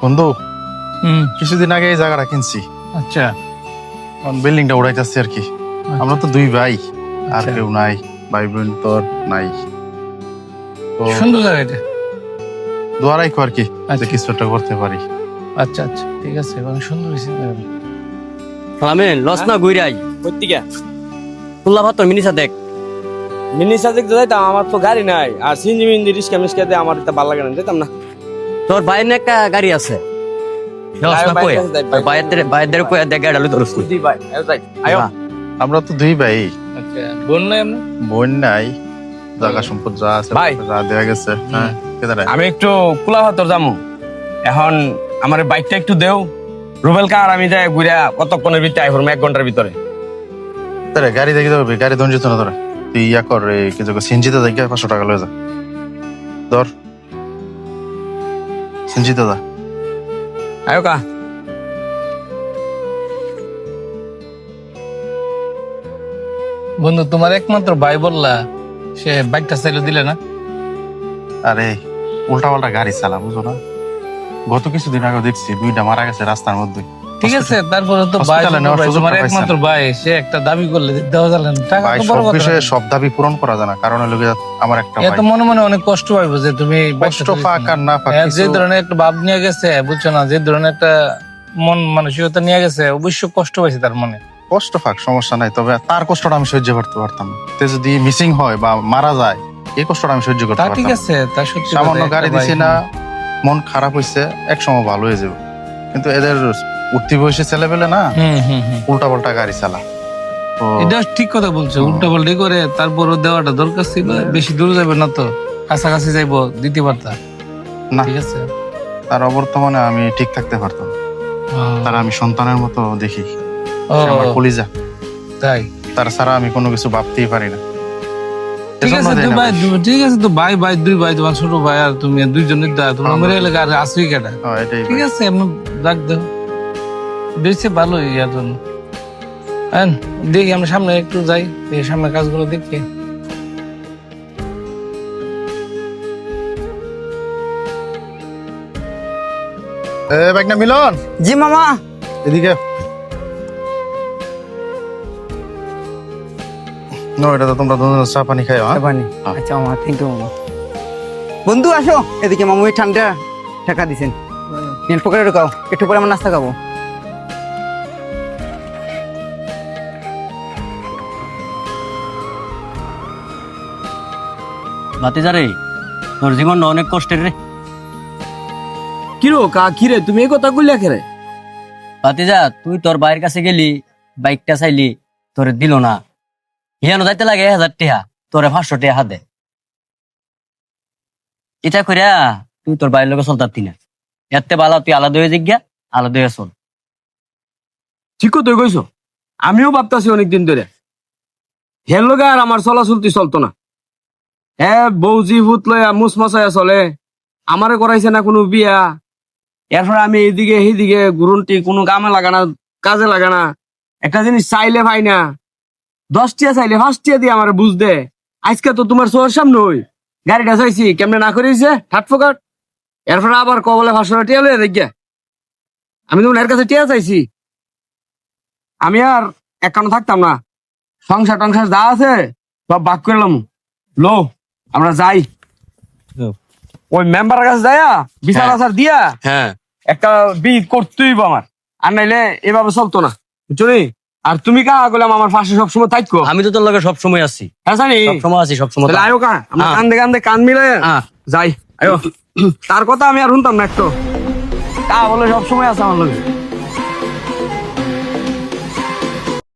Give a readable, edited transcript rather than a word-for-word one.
বন্ধু কিছুদিন আগে এই জায়গাটা কিনছি। আচ্ছা বিল্ডিংটা উড়াইতেছি আর কি। আমরা তো দুই ভাই, আর কেউ নাই, ভাই বোন তোর নাই। তো সুন্দর জায়গা এটা। দোয়া রাখো আর কি, আচ্ছা। কিছু একটা করতে পারি। আচ্ছা আচ্ছা ঠিক আছে, অনেক সুন্দর হয়েছে জায়গাটা। আমি লস না ঘুরাই কোথেকে খুললা ভাত মিনিসা দেখ। মিনি সাজেক যাইতাম, আমার তো গাড়ি নাই, আর সিঞ্জি মিঞ্জি রিস্কা মিসকাতে আমার এটা ভালো লাগে না, যেতাম না। তোর ভাইয়ের না একটা গাড়ি আছে, লস না কই বাইরের কই দেখ গাড়ি আলু ধরছ। বুদ্ধি ভাই, যাই আয়ো। আমরা তো দুই ভাই, আচ্ছা বোন নাই আপনার? বোন নাই, জায়গা সম্পদ যা আছে ভাই। যা দেয়া গেছে। হ্যাঁ কেদারে আমি একটু কুলাহাতর যামু, এখন আমার বাইকটা একটু দেও। রুবেল কার আমি যাই ঘুরা কতক্ষণের ভিতরে আই পড়বো, 1 ঘন্টার ভিতরে। তারে গাড়ি দেখি দেবে, গাড়ি দন যেত না তোরা। তুই ইয়া কর, কি জায়গা সিনজিতে যাই, 500 টাকা লয়ে যা। ধর সিনজিতে যা। আয়ো কা বন্ধু তোমার একমাত্র ভাই বললা, সে বাইকটা চাইলে দিলে না? আরে উল্টা পাল্টা গাড়ি চালা, বুঝো না? গত কিছুদিন আগে দেখছি দুইটা মারা গেছে রাস্তার মধ্যে। ঠিক আছে, তারপরে তো ভাই হসপিটালে নেওয়ার সুযোগ তোমার পাইছেন। একমাত্র ভাই, সে একটা দাবি করলে দেওয়া যাবে না। টাকা ভাই তো সব বড় কথা বিষয়ে না। সব দাবি পূরণ করা যায় না, কারণ হলো গিয়ে আমার একটা এত ভাই। মনে মনে অনেক কষ্ট পাইবো যে তুমি বাইকটা কষ্ট পাক আর না পাক যে কিছু- ধরনের একটা ভাব নিয়ে গেছে, বুঝছো না, যে ধরনের একটা মন মানসিকতা নিয়ে গেছে, অবশ্যই কষ্ট পাইছে তার মনে। কষ্ট পাক, সমস্যা নাই, তবে তার কষ্টটা আমি সহ্য করতে পারতাম না। তে যদি মিসিং হয় বা মারা যায়, এই কষ্টটা আমি সহ্য করতে তা পারতাম ঠিক না। আছে, তা সত্যি সামান্য কথা, গাড়ি একটা দিছি ভাই- না, মন খারাপ হয়েছে, এক সময় ভালো হয়ে যাবে। কিন্তু এদের উঠতি বয়সে ছেলে পেলে না, হুম। উল্টা পাল্টা গাড়ি চালা। তো এটা ঠিক কথা বলছো, উল্টা পাল্টি করে তারপরও দেওয়াটা দরকার ছিল। বেশি দূর যাবে না তো, কাছাকাছি যাইবো, দিতে পারতা। না, ঠিক আছে। তার অবর্তমানে আমি ঠিক থাকতে পারতাম। তার আমি সন্তানের মতো দেখি, ও, সে আমার কলিজা। তাই তার ছাড়া আমি কোনো কিছু ভাবতেই পারি না। ঠিক এজন্য আছে, দেয় দুই না ভাই ভাই। ঠিক আছে, তো ভাই ভাই দুই ভাই, তোমার ছোট ভাই আর তুমি দুইজনের দা, তোমার হ্যাঁ, মেরে এলাকা আর আসুই কেটা। হ্যাঁ, এটাই ঠিক ভাই। আছে, এমন রাখ দেও, বেশি ভালো ইয়ার জন্য। হ্যাঁ, দেখি আমরা সামনে একটু যাই, দেখি সামনে কাজগুলো দেখি। ব্যাগ না মিলন, জি মামা। এদিকে নো, এটা তো তোমরা দুজন চা পানি খাই। হ্যাঁ পানি। হ্যাঁ। আচ্ছা মামা, থ্যাংক ইউ মামা। বন্ধু আসো এদিকে, মামু এই ঠান্ডা টাকা দিছেন, নেন পকেটে ঢুকাও, একটু পরে আমার নাস্তা খাবো। ভাতিজা রে, তোর জীবনটা অনেক কষ্টের রে। কিরো কা কিরে, তুমি এই কথা কইলা কেরে? ভাতিজা, তুই তোর ভাইয়ের কাছে গেলি, বাইকটা চাইলি, তোরে দিল না। হিয়ানো যাইতে লাগে 1000 টাকা, তোরে 500 টাকা হাতে। এটা কইরা তুই তোর ভাইয়ের লোকে চলতারতি না। এতে বালা তুই আলাদা হয়ে জিজ্ঞা, আলাদা হয়ে চল। ঠিক তো কইছো, আমিও ভাবতাছি অনেকদিন ধরে হের লগে আর আমার চলাচলতি চলতো না। হ্যাঁ, বৌজি ভূত লয়া মুসমসায়া চলে, আমারে করাইছে না কোনো বিয়া। এরপরে আমি এইদিকে সেইদিকে ঘুরুনটি, কোনো কামে লাগানা, কাজে লাগানা। একটা জিনিস চাইলে ভাই না, 10 টিয়া চাইলে 5 টিয়া দিয়ে আমার বুঝ দে। আজকে তো তোমার চোখের সামনে ওই গাড়িটা চাইছি, কেমনে না করেছে ঠাট ফোকাট। এরপরে আবার কবলে 500 টিয়া লয়ে দেখিয়া আমি তোমার এর কাছে টিয়া চাইছি। আমি আর একান্ন থাকতাম না, সংসার টংসার যা আছে সব ভাগ করলাম। লো আমরা যাই, ওই মেম্বারের কাছে যাইয়া বিচার আচার দিয়া হ্যাঁ, একটা বিদ করতেই আমার, আর নাইলে এভাবে চলতো না, বুঝছো নি? আর তুমি কা গেলাম আমার পাশে সবসময় থাকো। আমি তো তোর লগে সব সময় আছি, হ্যাঁ জানি, সব সময় আছি, সব সময়। তাহলে আয়ো কা, আমরা হ্যাঁ। কান্দে কান্দে কান মিলে হ্যাঁ। যাই। আয়ো, তার কথা আমি আর শুনতাম না একটু, তা বলে সবসময় আছে আমার লগে।